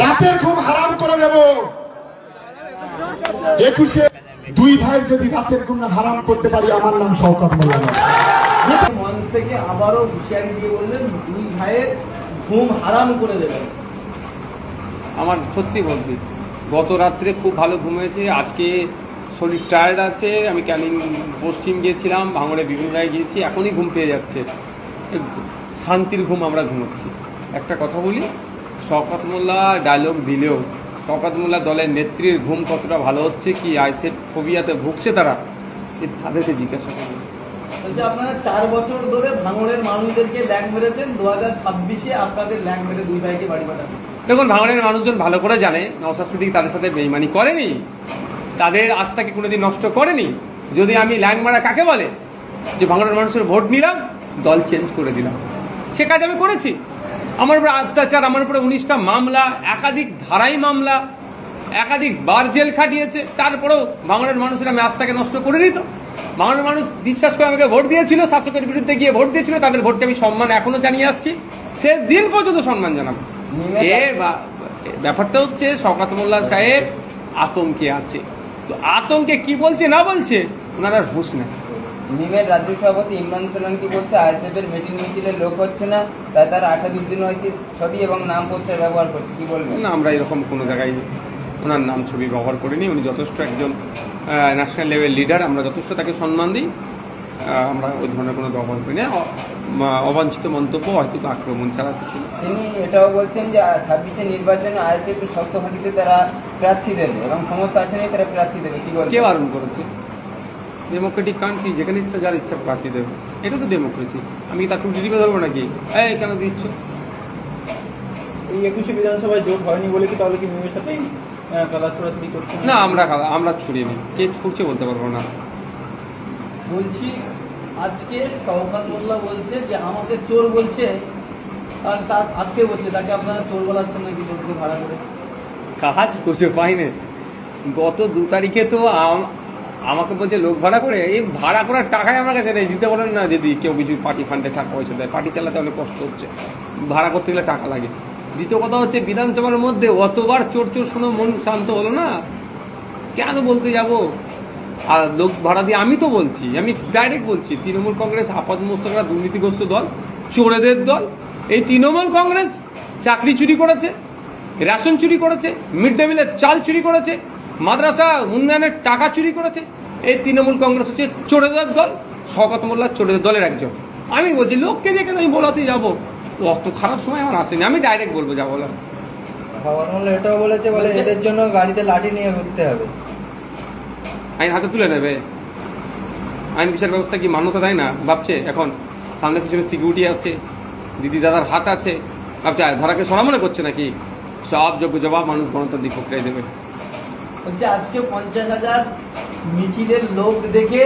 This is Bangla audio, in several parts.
রাতের ঘুম হারাম করে দেব। 21-এ দুই ভাইয়ের যদি রাতের ঘুম হারাম করতে পারি, আমার নাম শওকত মোল্লা। মন থেকে আবারও হুঁশিয়ারি দিয়ে বললেন দুই ভাইয়ের ঘুম হারাম করে দেবেন। আমার সত্যি বলছি, গত রাত্রে খুব ভালো ঘুমিয়েছে, আজকে শরীর টায়ার্ড আছে। আমি ক্যানিং পশ্চিম গিয়েছিলাম, ভাঙড়ে বিভিন্ন জায়গায় গিয়েছি, এখনই ঘুম পেয়ে যাচ্ছে। শান্তির ঘুম আমরা ঘুমোচ্ছি। একটা কথা বলি, শওকত মোল্লা ডায়লগ দিলেও শওকত মোল্লা দলের নেত্রীর ঘুম কতটা ভালো হচ্ছে, কি আইসেট ফোবিয়াতে ভুগছে তারা, তাদেরকে জিজ্ঞাসা করবেন। বলছে আপনারা 4 বছর ধরে ভাঙড়ের মানুষদেরকে ল্যাং মেরেছেন, 2026-এ আপনাদের ল্যাং মেরে দুই ভাইকে বাড়ি পাঠাবেন। দেখুন, ভাঙড়ের মানুষজন ভালো করে জানে নওশাদ সিদ্দিকী তাদের সাথে বেইমানি করেনি, তাদের আস্থাকে কোনোদিন নষ্ট করেনি। যদি আমি ল্যাং মারা কাকে বলে, যে ভাঙড়ের মানুষের ভোট নিলাম, দল চেঞ্জ করে দিলাম, সে কাজ আমি করেছি। আমার উপরে অত্যাচার, আমার উপরে 19টা মামলা, একাধিক ধারাই মামলা, একাধিক বার জেল খাটিয়েছে, তারপরেও ভাঙড়ের মানুষের আমি আস্থাকে নষ্ট করিনি। তো ভাঙড়ের মানুষ বিশ্বাস করে আমাকে ভোট দিয়েছিল, শাসকের বিরুদ্ধে গিয়ে ভোট দিয়েছিল, তাদের ভোটকে আমি সম্মান এখনো জানিয়ে আসছি, শেষ দিন পর্যন্ত সম্মান জানাবো। ব্যাপারটা হচ্ছে শওকত মোল্লা সাহেব আতঙ্কে আছে, তো আতঙ্কে কি বলছে না বলছে ওনার আর হুঁশ নেই। নিমের রাজ্য সভাপতি ইমরান সোলাঙ্কি বলছে আইএসএফের মিটিং মিছিলের লোক হচ্ছে না, তাই তারা আসাদুদ্দিন ওয়াইসির ছবি এবং নাম পোস্টার ব্যবহার করছে, কি বলবেন? না, আমরা এরকম কোনো জায়গায় ওনার নাম ছবি ব্যবহার করিনি। উনি যথেষ্ট একজন ন্যাশনাল লেভেল লিডার, আমরা যথেষ্ট তাকে সম্মান দিই, আমরা ওই ধরনের কোনো ব্যবহার করি না। অবাঞ্ছিত মন্তব্য হয়তো আক্রমণ ছাড়া কিছু না। তিনি এটাও বলছেন যে 26-এ নির্বাচনে আইএসএফ শক্ত ঘাঁটিতে তারা প্রার্থী দেবে এবং সমস্ত আসনেই তারা প্রার্থী দেবে, কি বলবেন? কে বারণ করেছে? ডেমোক্রেটিক কান্ট্রি, যেখানে ইচ্ছা যার ইচ্ছা প্রার্থী দেবে, এটা তো ডেমোক্রেসি। আমি তাকে টিভি ধরবো নাকি? এই কেন দিচ্ছ? এই 21-এ বিধানসভায় জোট হয়নি বলে কি তাহলে কি মিমের সাথেই কাদা ছোড়াছুড়ি করছে? না, আমরা ছড়িয়ে নিই, কে করছে বলতে পারবো না। বলছি আজকে শওকত মোল্লা বলছে যে আমাকে চোর বলছে, আর তার আজকে বলছে তাকে আপনারা চোর বলাচ্ছেন নাকি চোরকে ভাড়া করে? কাজ খুঁজে পাইনি। গত 2 তারিখে তো আমাকে বলছে লোক ভাড়া করে, এই ভাড়া করার টাকাই আমার কাছে নেই, দিতে বলেন না। যদি কেউ কিছু পার্টি ফান্ডে টাকা পয়সা দেয়, পার্টি চালাতে অনেক কষ্ট হচ্ছে, ভাড়া করতে গেলে টাকা লাগে। দ্বিতীয় কথা হচ্ছে, বিধানসভার মধ্যে অতবার চোর চোর শুনে মন শান্ত হলো না, কেন বলতে যাব? আর লোক ভাড়া দিয়ে আমি তো বলছি, আমি ডাইরেক্ট বলছি, তৃণমূল কংগ্রেস আপাত মস্তকরা দুর্নীতিগ্রস্ত দল, চোরেদের দল। এই তৃণমূল কংগ্রেস চাকরি চুরি করেছে, রেশন চুরি করেছে, মিড ডে মিলের চাল চুরি করেছে, মাদ্রাসা উন্নয়নের টাকা চুরি করেছে। এই তৃণমূল কংগ্রেস হচ্ছে চোরেদের দল, শওকত মোল্লা চোরেদের দলের একজন। আমি বলছি, লোককে দেখে আমি বলাতে যাবো, অত খারাপ সময় আমার আসেনি, আমি ডাইরেক্ট বলবো যা বলার। শওকত মোল্লা এটাও বলেছে, বলে এদের জন্য গাড়িতে লাঠি নিয়ে ঘুরতে হবে, আইন হাতে তুলে নেবে। আইন বিচার ব্যবস্থা কি মান্যতা দেয় না? ভাবছে এখন সামনে পিছনে সিকিউরিটি আছে, দিদি দাদার হাত আছে, ভাবছে ধারাকে সরা মনে করছে নাকি? সব যোগ্য জবাব মানুষ গণতান্ত্রিক প্রক্রিয়ায় দেবে। বলছে আজকে 50,000 মিছিলের লোক দেখে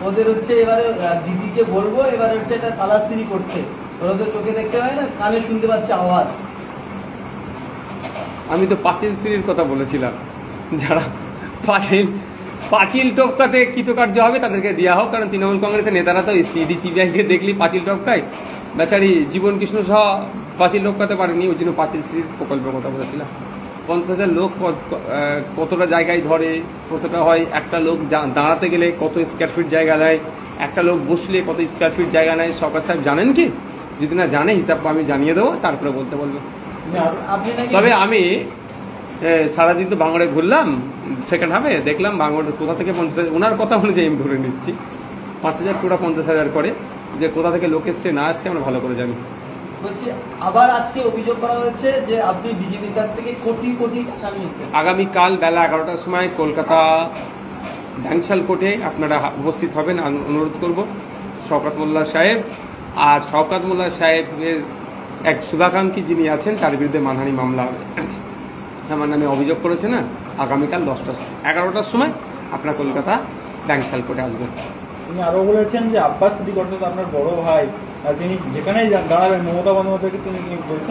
ওদের হচ্ছে এবারে দিদিকে বলবো, এবারে হচ্ছে এটা তালাশিরি করতে। ওরা তো চোখে দেখতে পায় না, কানে শুনতে পাচ্ছে আওয়াজ। আমি তো পাঁচিল সিঁড়ির কথা বলেছিলাম, যারা পাঁচিল টপকাতে কৃতকার্য হবে তাদেরকে দেওয়া হোক, কারণ তৃণমূল কংগ্রেসের নেতারা তো সিডি সিবিআইকে দেখলি পাঁচিল টপকায়। বেচারি জীবন কৃষ্ণ সহ পাঁচিল টপকাতে পারেনি, ওই জন্য পাঁচিল সিঁড়ির প্রকল্পের কথা বলেছিলাম। 50,000 লোক কতটা জায়গায় ধরে, কতটা হয়, একটা লোক দাঁড়াতে গেলে কত স্কোয়ার ফিট জায়গা নেয়, একটা লোক বসলে কত স্কোয়ার ফিট জায়গা নেয়, সরকার সাহেব জানেন কি? যদি না জানে, হিসাব আমি জানিয়ে দেবো, তারপরে বলতে বলবো। তবে আমি সারাদিন তো ভাঙড়ে ঘুরলাম, সেকেন্ড হাফে দেখলাম ভাঙড়ে কোথা থেকে 50,000, ওনার কথা অনুযায়ী আমি ধরে নিচ্ছি 5,000 পুরা 50,000 করে, যে কোথা থেকে লোক এসছে না আসছে আমরা ভালো করে জানি। বলছি আবার আজকে অভিযোগ করা হয়েছে যে আপনি বিজেপির কাছ থেকে কোটি কোটি টাকা নিয়েছেন। আগামীকাল বেলা 11টার সময় কলকাতা ড্যাংশাল কোর্টে আপনারা উপস্থিত হবেন, অনুরোধ করব। শওকত মোল্লা সাহেব আর শওকত মোল্লা সাহেবের এক শুভাকাঙ্ক্ষী যিনি আছেন, তার বিরুদ্ধে মানহানি মামলা আমার নামে অভিযোগ করেছে না, আগামীকাল 11টার সময় আপনারা কলকাতা ড্যাংশাল কোর্টে আসবেন। তিনি আরো বলেছেন যে আব্বাস সিদ্দিক অর্থাৎ আপনার বড় ভাই, তিনি যেখানেই দাঁড়াবেন মমতা বন্দ্যোপাধ্যায়কে তিনি বলছেন